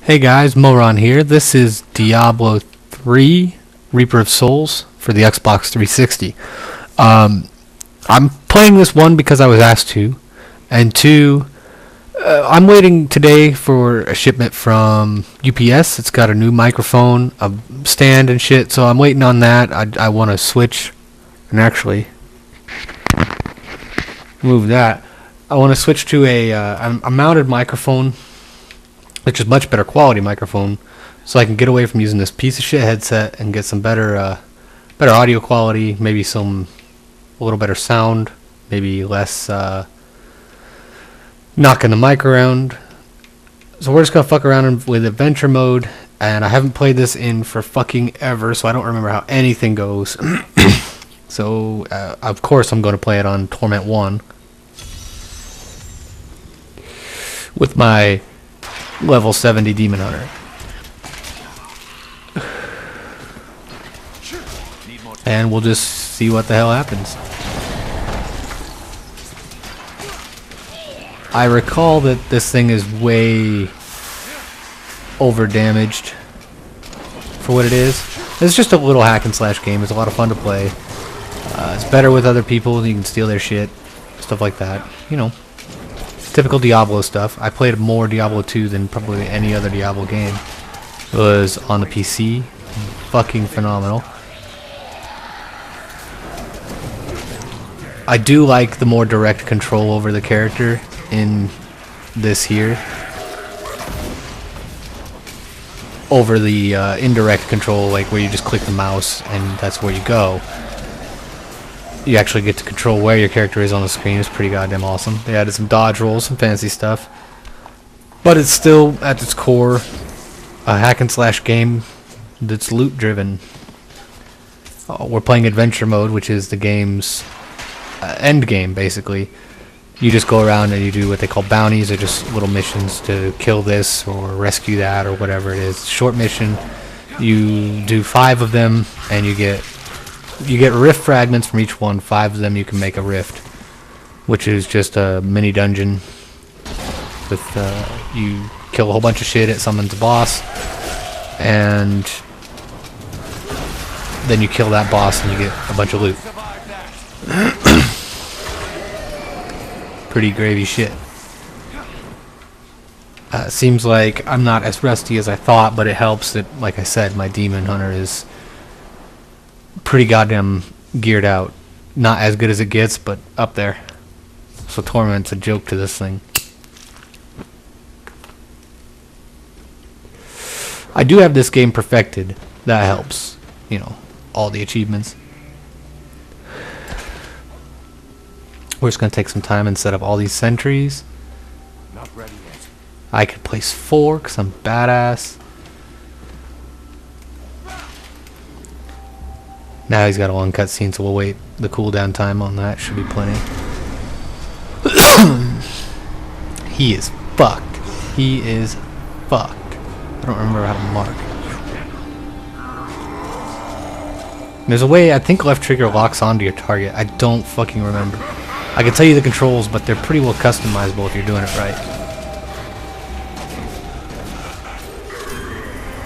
Hey guys, Moron here. This is Diablo 3, Reaper of Souls for the Xbox 360. I'm playing this one because I was asked to, and two, I'm waiting today for a shipment from UPS. It's got a new microphone, a stand and shit, so I'm waiting on that. I want to switch, and actually, move that. I want to switch to a mounted microphone, which is much better quality microphone, so I can get away from using this piece of shit headset and get some better audio quality, maybe a little better sound, maybe less knocking the mic around. So we're just gonna fuck around with adventure mode, and I haven't played this in for fucking ever, so I don't remember how anything goes. So of course I'm going to play it on Torment 1 with my level 70 Demon Hunter. And we'll just see what the hell happens. I recall that this thing is way over damaged for what it is. It's just a little hack and slash game. It's a lot of fun to play. It's better with other people. You can steal their shit, stuff like that. You know, typical Diablo stuff. I played more Diablo 2 than probably any other Diablo game. It was on the PC. Fucking phenomenal. I do like the more direct control over the character in this here over the indirect control, like where you just click the mouse and that's where you go. You actually get to control where your character is on the screen. It's pretty goddamn awesome. They added some dodge rolls, some fancy stuff, but it's still at its core a hack and slash game that's loot driven. We're playing adventure mode, which is the game's end game, basically. You just go around and you do what they call bounties, or just little missions to kill this or rescue that or whatever it is. Short mission. You do 5 of them and you get rift fragments from each one. 5 of them you can make a rift, which is just a mini dungeon with you kill a whole bunch of shit, it summons a boss, and then you kill that boss and you get a bunch of loot. Pretty gravy shit. Seems like I'm not as rusty as I thought, but it helps that, like I said, my Demon Hunter is pretty goddamn geared out. Not as good as it gets, but up there. So Torment's a joke to this thing. I do have this game perfected. That helps. You know, all the achievements. We're just going to take some time and set up all these sentries. Not ready yet. I could place 4 because I'm badass. Now he's got a long cutscene, so we'll wait. The cooldown time on that should be plenty. He is fucked. He is fucked. I don't remember how to mark. There's a way, I think left trigger locks onto your target. I don't fucking remember. I can tell you the controls, but they're pretty well customizable if you're doing it right.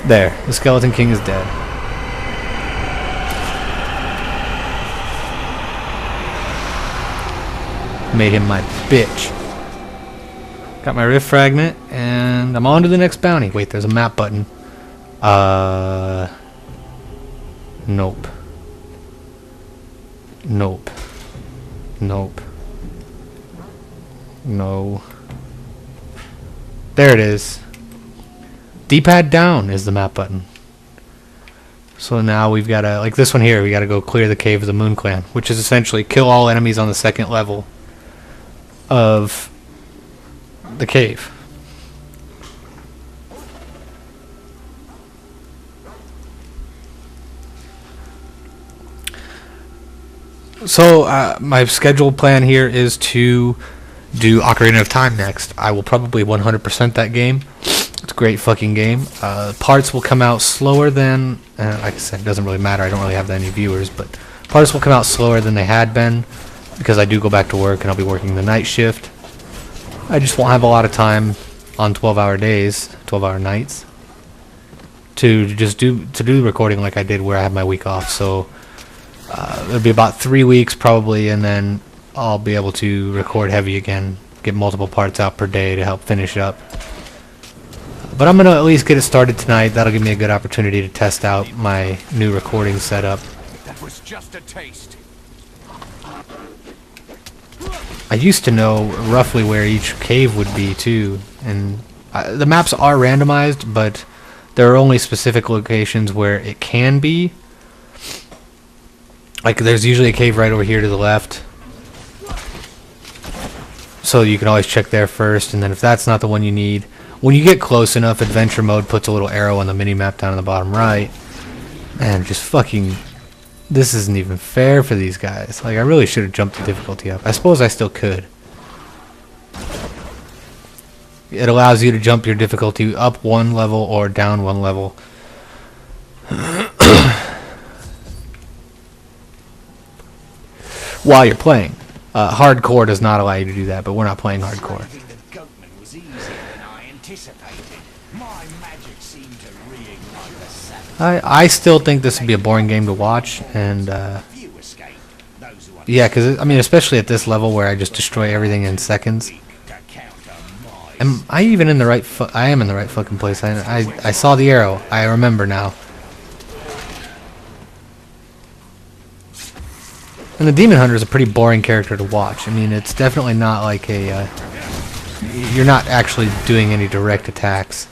There, the Skeleton King is dead. Made him my bitch. Got my rift fragment, and I'm on to the next bounty. Wait, there's a map button. Nope. Nope. Nope. No. There it is. D-pad down is the map button. So now we've got to, like this one here, we got to go clear the Cave of the Moon Clan, which is essentially kill all enemies on the 2nd level of the cave. So my scheduled plan here is to do Ocarina of Time next. I will probably 100% that game. It's a great fucking game. Parts will come out slower than, like I said, it doesn't really matter. I don't really have that many viewers, but parts will come out slower than they had been because I do go back to work and I'll be working the night shift. I just won't have a lot of time on 12-hour days, 12-hour nights. to do the recording like I did where I had my week off. So it'll be about 3 weeks probably, and then I'll be able to record heavy again, get multiple parts out per day to help finish up. But I'm gonna at least get it started tonight. That'll give me a good opportunity to test out my new recording setup. That was just a taste. I used to know roughly where each cave would be too, and the maps are randomized, but there are only specific locations where it can be. Like there's usually a cave right over here to the left, so you can always check there first, and then if that's not the one you need, when you get close enough, adventure mode puts a little arrow on the mini-map down in the bottom right. And just fucking, this isn't even fair for these guys. Like, I really should have jumped the difficulty up. I suppose I still could. It allows you to jump your difficulty up 1 level or down 1 level. While you're playing. Hardcore does not allow you to do that, but we're not playing hardcore. I still think this would be a boring game to watch, and yeah, because I mean, especially at this level where I just destroy everything in seconds. Am I even in the right? I am in the right fucking place. I saw the arrow. I remember now. And the Demon Hunter is a pretty boring character to watch. I mean, it's definitely not like a. You're not actually doing any direct attacks.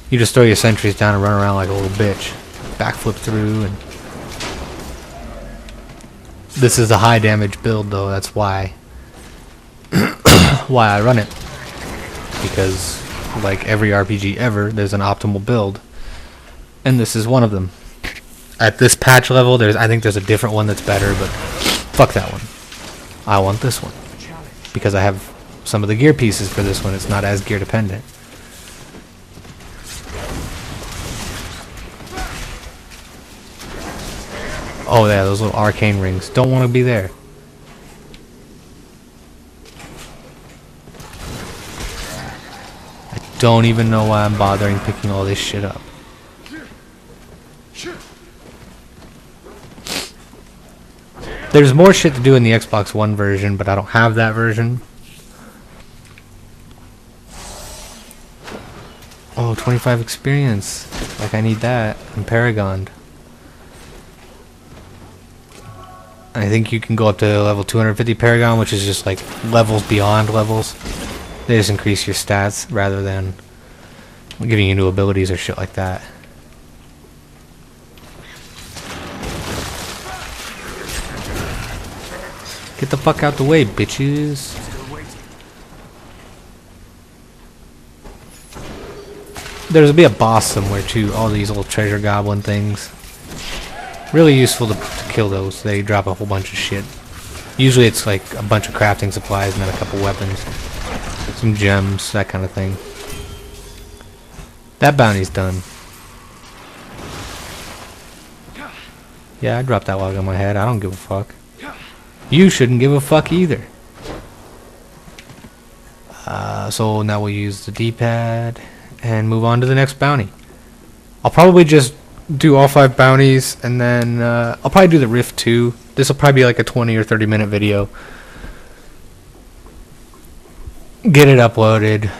You just throw your sentries down and run around like a little bitch. Backflip through, and this is a high damage build though, that's why why I run it. Because like every RPG ever, there's an optimal build. And this is one of them. At this patch level, I think there's a different one that's better, but fuck that one. I want this one. Because I have some of the gear pieces for this one, it's not as gear dependent. Oh yeah, those little arcane rings. Don't want to be there. I don't even know why I'm bothering picking all this shit up. There's more shit to do in the Xbox One version, but I don't have that version. Oh, 25 experience. Like I need that. I'm Paragoned. I think you can go up to level 250 Paragon, which is just like levels beyond levels. They just increase your stats rather than giving you new abilities or shit like that. Get the fuck out the way, bitches. There's be a boss somewhere too. All these little treasure goblin things. Really useful to kill those. They drop a whole bunch of shit. Usually it's like a bunch of crafting supplies and then a couple weapons. Some gems, that kind of thing. That bounty's done. Yeah, I dropped that log on my head. I don't give a fuck. You shouldn't give a fuck either. So now we'll use the D-pad and move on to the next bounty. I'll probably just do all 5 bounties, and then I'll probably do the Rift too. This will probably be like a 20 or 30 minute video. Get it uploaded.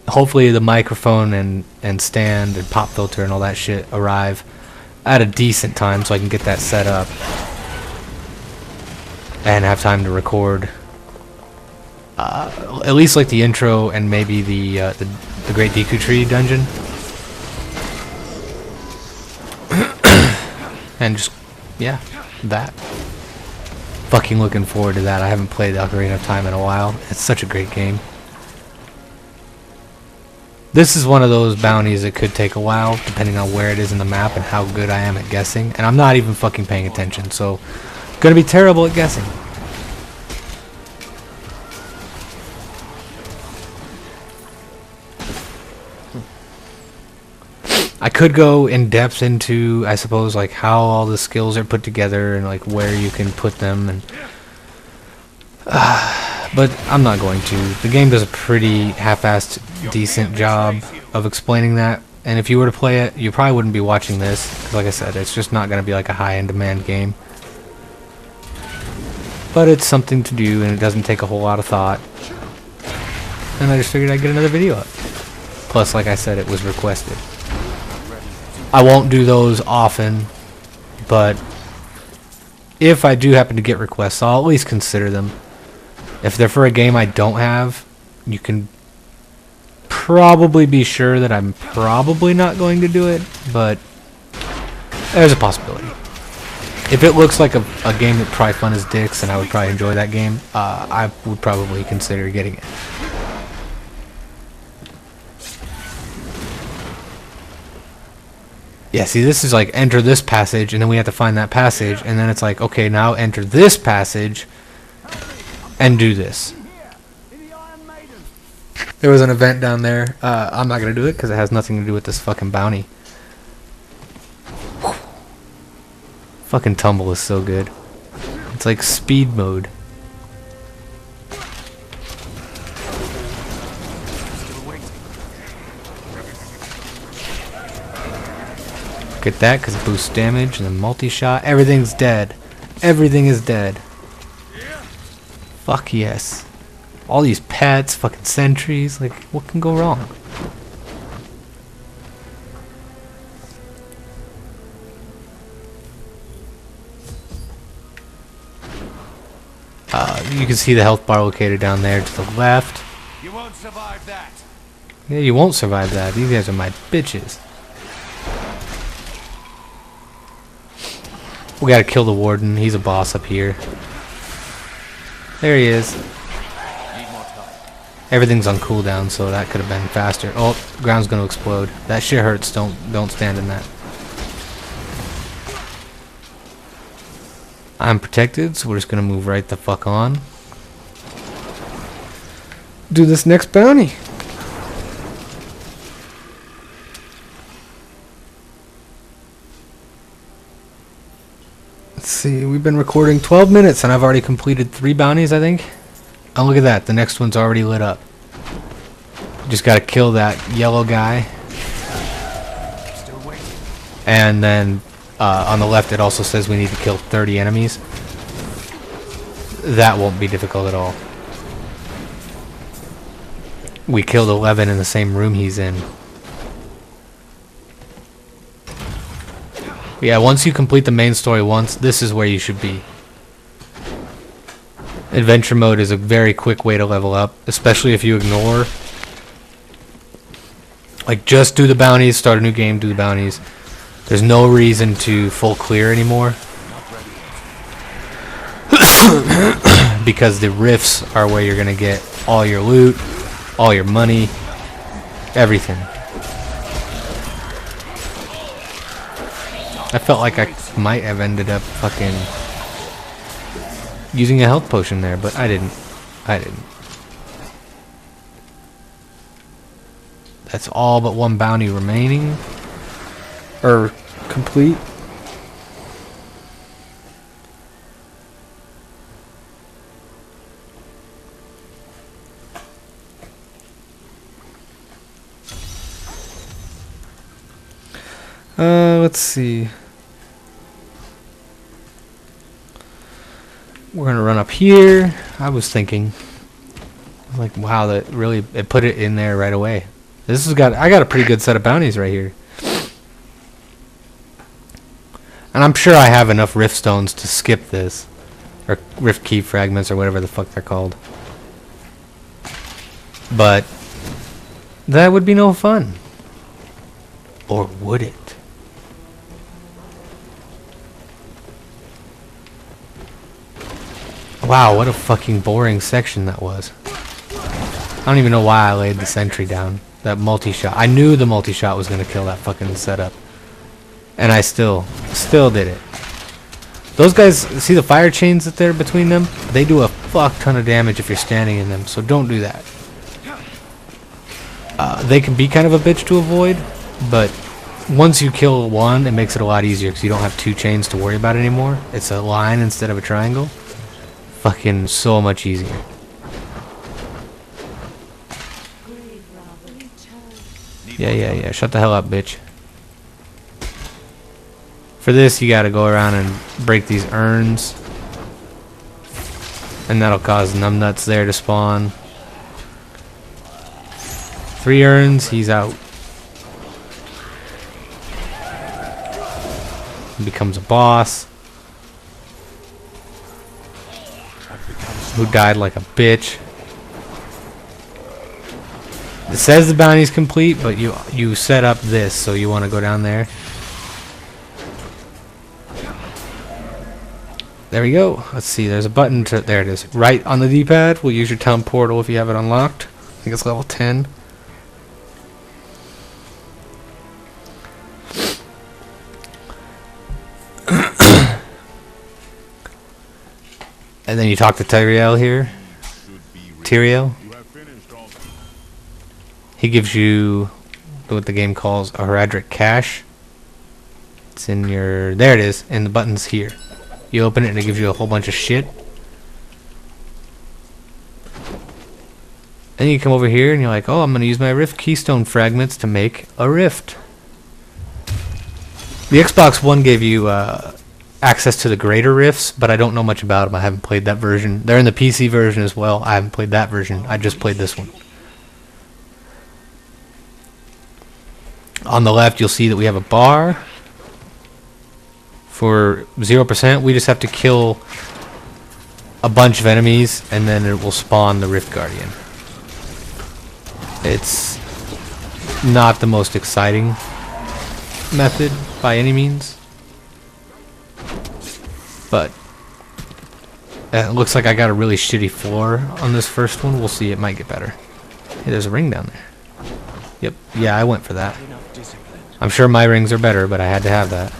Hopefully the microphone and stand and pop filter and all that shit arrive at a decent time so I can get that set up and have time to record at least like the intro and maybe the Great Deku Tree dungeon. And just, yeah, that. Fucking looking forward to that. I haven't played Ocarina of Time in a while. It's such a great game. This is one of those bounties that could take a while, depending on where it is in the map and how good I am at guessing. And I'm not even fucking paying attention, so gonna be terrible at guessing. I could go in depth into, I suppose, like how all the skills are put together and like where you can put them, and but I'm not going to. The game does a pretty half-assed decent job of explaining that And if you were to play it, you probably wouldn't be watching this. 'Cause like I said, it's just not going to be like a high-end demand game. But it's something to do, and it doesn't take a whole lot of thought. And I just figured I'd get another video up. Plus, like I said, it was requested. I won't do those often, but if I do happen to get requests, I'll at least consider them. If they're for a game I don't have, you can probably be sure that I'm probably not going to do it, but there's a possibility. If it looks like a game that probably fun as dicks and I would probably enjoy that game, I would probably consider getting it. Yeah, see, this is like enter this passage, and then we have to find that passage, and then it's like, okay, now enter this passage and do this. There was an event down there. I'm not going to do it because it has nothing to do with this fucking bounty. Whew. Fucking tumble is so good. It's like speed mode. Get that because it boosts damage and then multi-shot. Everything's dead. Everything is dead. Fuck yes. All these pets, fucking sentries. Like, what can go wrong? You can see the health bar located down there to the left. You won't survive that. Yeah, you won't survive that. These guys are my bitches. We gotta kill the warden. He's a boss up here. There he is. Everything's on cooldown, so that could have been faster. Oh, ground's gonna explode. That shit hurts. Don't stand in that. I'm protected, so we're just gonna move right the fuck on. Do this next bounty. Let's see, we've been recording 12 minutes and I've already completed 3 bounties, I think. Oh, look at that. The next one's already lit up. Just gotta kill that yellow guy. Still waiting. And then on the left it also says we need to kill 30 enemies. That won't be difficult at all. We killed 11 in the same room he's in. Yeah, once you complete the main story once, this is where you should be. Adventure mode is a very quick way to level up, especially if you ignore. Like, just do the bounties, start a new game, do the bounties. There's no reason to full clear anymore. Because the rifts are where you're going to get all your loot, all your money, everything. I felt like I might have ended up fucking using a health potion there, but I didn't. That's all but one bounty remaining. Or complete. Let's see. We're gonna run up here. I was thinking, like, wow, that really, it put it in there right away. This has got, I got a pretty good set of bounties right here. And I'm sure I have enough rift stones to skip this. Or rift key fragments or whatever the fuck they're called. But that would be no fun. Or would it? Wow, what a fucking boring section that was. I don't even know why I laid the sentry down. That multi-shot. I knew the multi-shot was going to kill that fucking setup. And I still did it. Those guys, see the fire chains that they're between them? They do a fuck ton of damage if you're standing in them, so don't do that. They can be kind of a bitch to avoid, but once you kill one, it makes it a lot easier because you don't have 2 chains to worry about anymore. It's a line instead of a triangle. Fucking so much easier. Yeah. Shut the hell up, bitch. For this, you gotta go around and break these urns. And that'll cause numbnuts there to spawn. 3 urns, he's out. He becomes a boss. Who died like a bitch. It says the bounty's complete, but you set up this, so you want to go down there. There we go. Let's see, there's a button to, there it is. Right on the D-pad. We'll use your town portal if you have it unlocked. I think it's level 10. And then you talk to Tyrael here. Tyrael. He gives you what the game calls a Heraldric cache. It's in your, there it is, and the button's here. You open it and it gives you a whole bunch of shit. And you come over here and you're like, oh, I'm going to use my Rift Keystone fragments to make a Rift. The Xbox One gave you access to the greater Rifts, but I don't know much about them. I haven't played that version. They're in the PC version as well. I haven't played that version. I just played this one. On the left, you'll see that we have a bar. For 0%, we just have to kill a bunch of enemies, and then it will spawn the Rift Guardian. It's not the most exciting method by any means, but it looks like I got a really shitty floor on this first one. We'll see, it might get better. Hey, there's a ring down there. Yep, yeah, I went for that. I'm sure my rings are better, but I had to have that.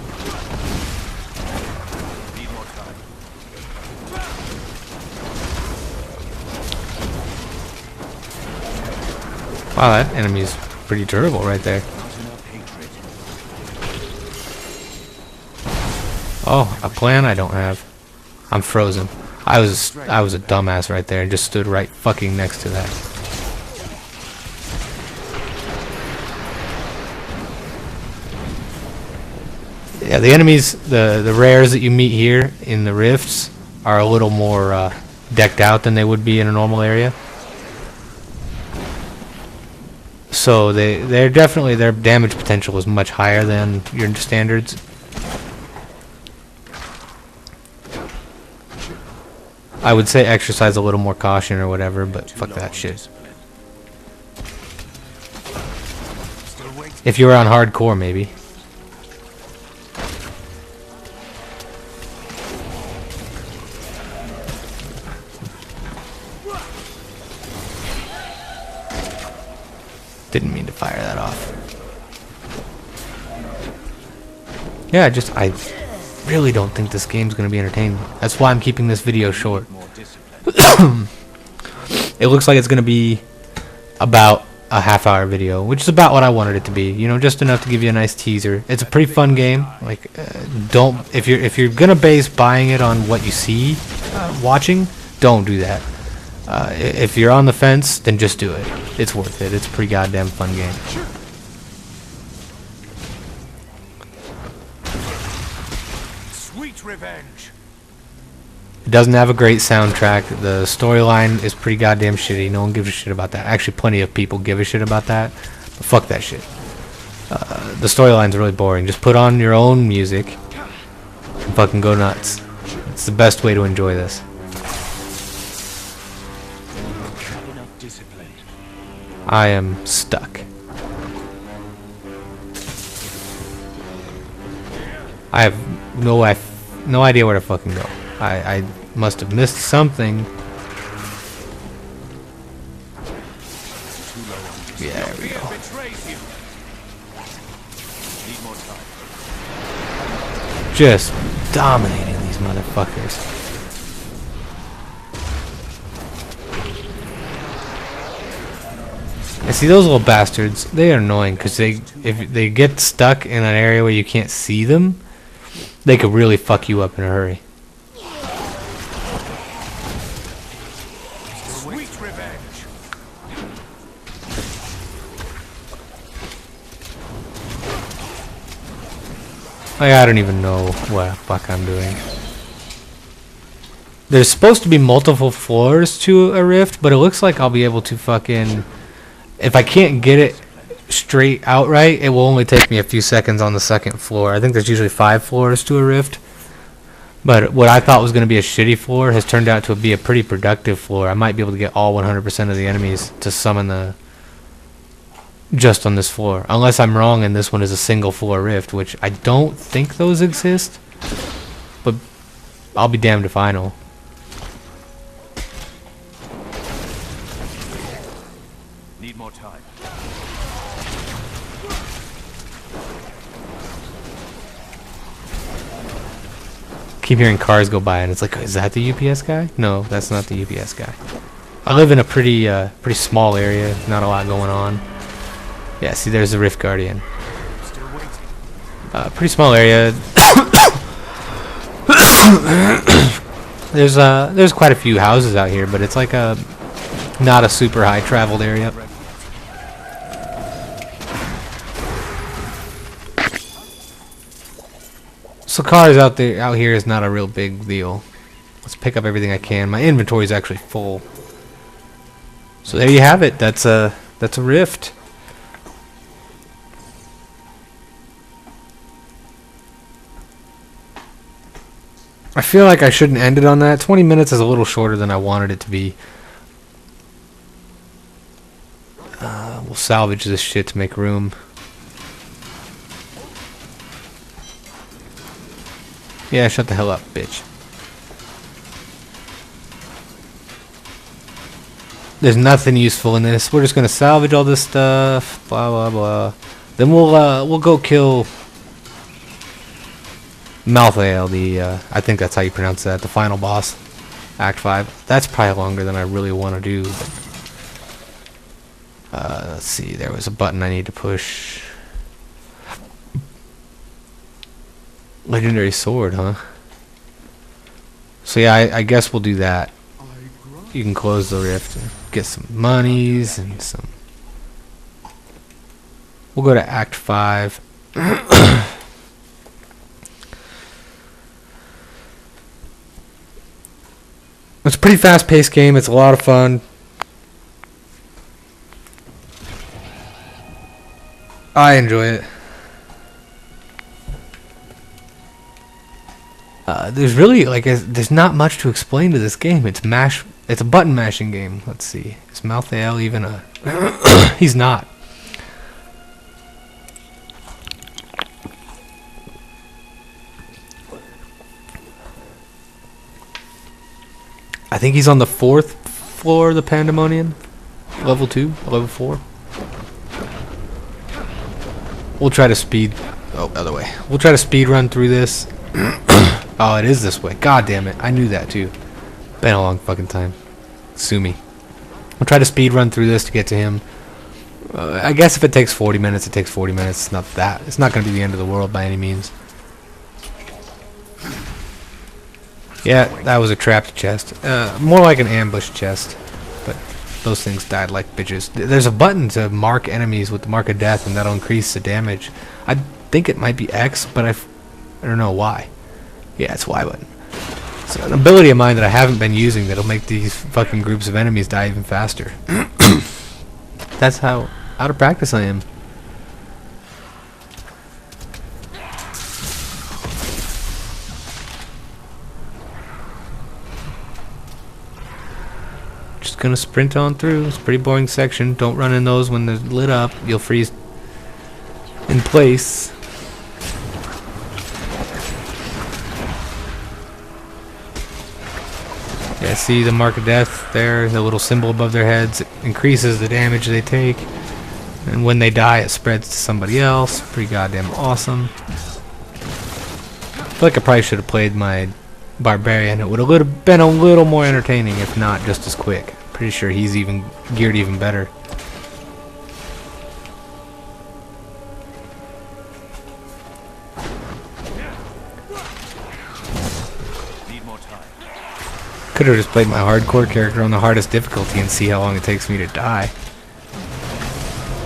Wow, that enemy's pretty durable right there. Oh, a plan I don't have. I'm frozen. I was a dumbass right there and just stood right fucking next to that. Yeah, the enemies, the rares that you meet here in the rifts are a little more decked out than they would be in a normal area. So they're definitely, their damage potential is much higher than your standards. I would say exercise a little more caution or whatever, but fuck that shit. If you were on hardcore, maybe. Didn't mean to fire that off. Yeah, I really don't think this game's going to be entertaining. That's why I'm keeping this video short. It looks like it's going to be about a half-hour video, which is about what I wanted it to be. You know, just enough to give you a nice teaser. It's a pretty fun game. Like, if you're going to base buying it on what you see watching, don't do that. If you're on the fence, then just do it. It's worth it. It's a pretty goddamn fun game. Sweet revenge. It doesn't have a great soundtrack. The storyline is pretty goddamn shitty. No one gives a shit about that. Actually, plenty of people give a shit about that. But fuck that shit. The storyline's really boring. Just put on your own music and fucking go nuts. It's the best way to enjoy this. I am stuck. I have no idea where to fucking go. I must have missed something. Yeah, there we go. Just dominating these motherfuckers. And see, those little bastards, they are annoying because if they get stuck in an area where you can't see them, they could really fuck you up in a hurry. Sweet revenge. Like, I don't even know what the fuck I'm doing. There's supposed to be multiple floors to a rift, but it looks like I'll be able to fucking... If I can't get it straight outright, it will only take me a few seconds on the second floor. I think there's usually 5 floors to a rift. But what I thought was going to be a shitty floor has turned out to be a pretty productive floor. I might be able to get all 100% of the enemies to summon the... just on this floor. Unless I'm wrong and this one is a single floor rift, which I don't think those exist. But I'll be damned if I know. Need more time. Keep hearing cars go by and it's like, is that the UPS guy? No, that's not the UPS guy. I live in a pretty small area, not a lot going on. Yeah, see, there's the Rift Guardian. Still waiting. Pretty small area. There's quite a few houses out here, but it's like a not a super high traveled area. So cars out here is not a real big deal. Let's pick up everything I can. My inventory is actually full. So there you have it. That's a rift. I feel like I shouldn't end it on that. 20 minutes is a little shorter than I wanted it to be. We'll salvage this shit to make room. Yeah, shut the hell up, bitch. There's nothing useful in this. We're just gonna salvage all this stuff. Blah blah blah. Then we'll go kill Malthael, I think that's how you pronounce that, the final boss, Act 5. That's probably longer than I really want to do. But, let's see, there was a button I need to push. Legendary sword, huh? So yeah, I guess we'll do that. You can close the rift and get some monies and some... We'll go to Act 5. It's a pretty fast-paced game. It's a lot of fun. I enjoy it. There's really there's not much to explain to this game. It's a button mashing game. Let's see. Is Malthael even a? He's not. I think he's on the 4th floor of the Pandemonium. Level 2, level 4. We'll try to speed... Oh, other way. We'll try to speed run through this. Oh, it is this way. God damn it. I knew that too. Been a long fucking time. Sue me. We'll try to speed run through this to get to him. I guess if it takes 40 minutes, it takes 40 minutes. It's not that. It's not going to be the end of the world by any means. Yeah, that was a trapped chest. More like an ambush chest. But those things died like bitches. There's a button to mark enemies with the mark of death, and that'll increase the damage. I think it might be X, but I don't know why. Yeah, it's Y button. It's an ability of mine that I haven't been using that'll make these fucking groups of enemies die even faster. That's how out of practice I am. Just gonna sprint on through. It's a pretty boring section. Don't run in those when they're lit up. You'll freeze in place. Yeah, see the mark of death there, the little symbol above their heads. It increases the damage they take. And when they die, it spreads to somebody else. Pretty goddamn awesome. I feel like I probably should have played my Barbarian. It would have been a little more entertaining, if not just as quick. Pretty sure he's even geared even better. Could have just played my hardcore character on the hardest difficulty and see how long it takes me to die.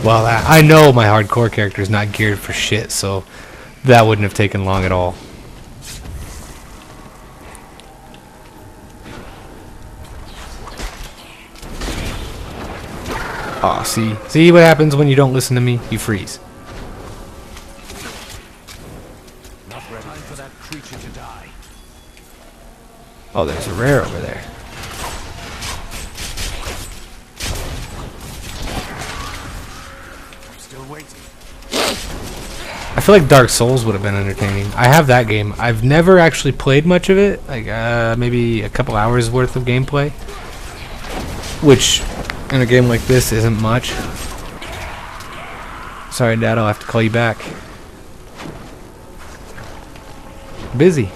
Well, I know my hardcore character is not geared for shit, so That wouldn't have taken long at all. Aw, see? See what happens when you don't listen to me? You freeze. Not ready. Time for that creature to die. Oh, there's a rare over there. I'm still waiting. I feel like Dark Souls would have been entertaining. I have that game. I've never actually played much of it. Like, maybe a couple hours worth of gameplay. Which, in a game like this, isn't much. Sorry, Dad, I'll have to call you back. Busy.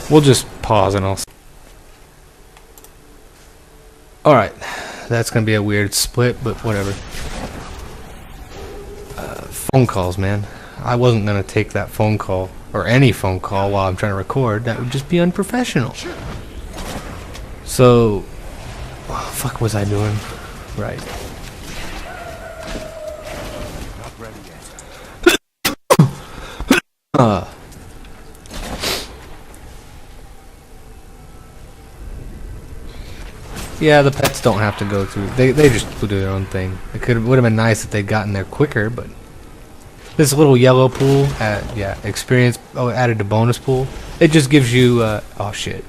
We'll just pause and I'll... Alright, that's gonna be a weird split, but whatever. Phone calls, man. I wasn't gonna take that phone call, or any phone call while I'm trying to record. That would just be unprofessional. So, what the fuck was I doing? Right. Not ready yet. Yeah, the pets don't have to go through. They just do their own thing. It would have been nice if they'd gotten there quicker, but this little yellow pool experience added to bonus pool. It just gives you oh shit,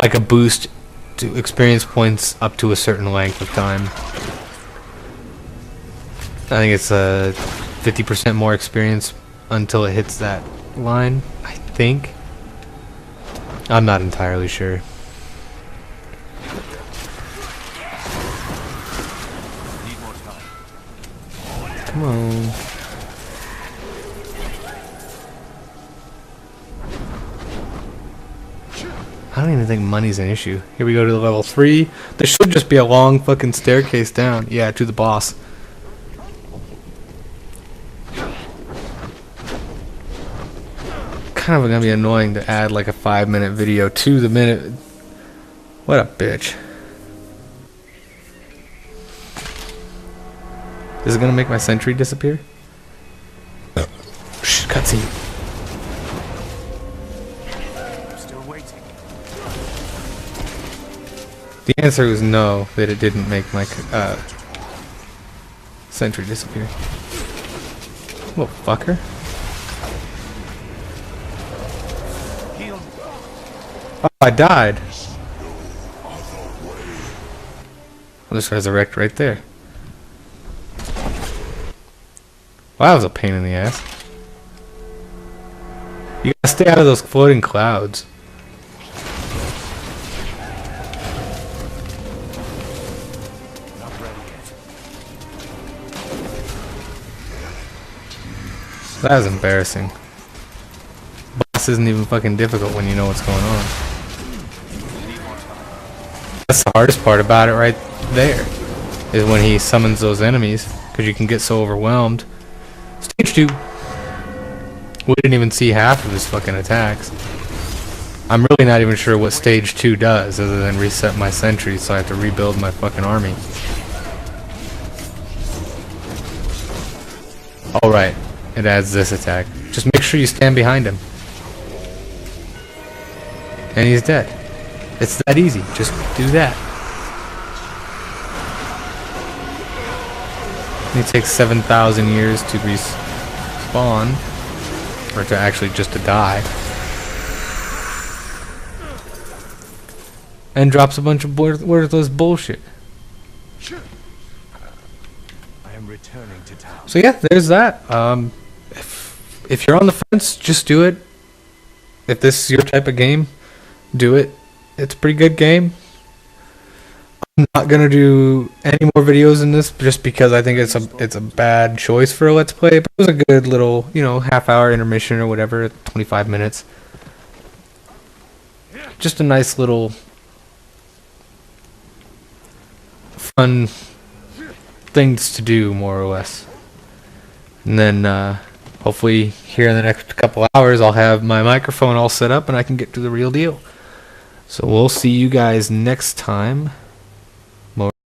like a boost to experience points up to a certain length of time. I think it's 50% more experience until it hits that line. I think. I'm not entirely sure. Come on. I don't even think money's an issue. Here we go to the level 3. There should just be a long fucking staircase down. Yeah, to the boss. Kind of gonna be annoying to add like a 5-minute video to the minute. What a bitch. Is it gonna make my sentry disappear? Shh, cutscene. I'm still waiting. The answer was no, that it didn't make my sentry disappear. Little fucker. Heal. Oh, I died. I'll just resurrect right there. Well, that was a pain in the ass. You gotta stay out of those floating clouds. Not ready yet. That was embarrassing. Boss isn't even fucking difficult when you know what's going on. That's the hardest part about it right there. Is when he summons those enemies. Because you can get so overwhelmed. Stage 2. We didn't even see half of his fucking attacks. I'm really not even sure what stage 2 does other than reset my sentry, so I have to rebuild my fucking army. Alright, it adds this attack. Just make sure you stand behind him. And he's dead. It's that easy. Just do that. It takes 7,000 years to respawn. Or to actually just to die. And drops a bunch of worthless bullshit. I am returning to town. So yeah, there's that. If you're on the fence, just do it. If this is your type of game, do it. It's a pretty good game. I'm not gonna do any more videos in this just because I think it's a bad choice for a let's play. But it was a good little, half-hour intermission or whatever, 25 minutes. Just a nice little fun things to do, more or less. And then hopefully here in the next couple hours I'll have my microphone all set up and I can get to the real deal. So we'll see you guys next time.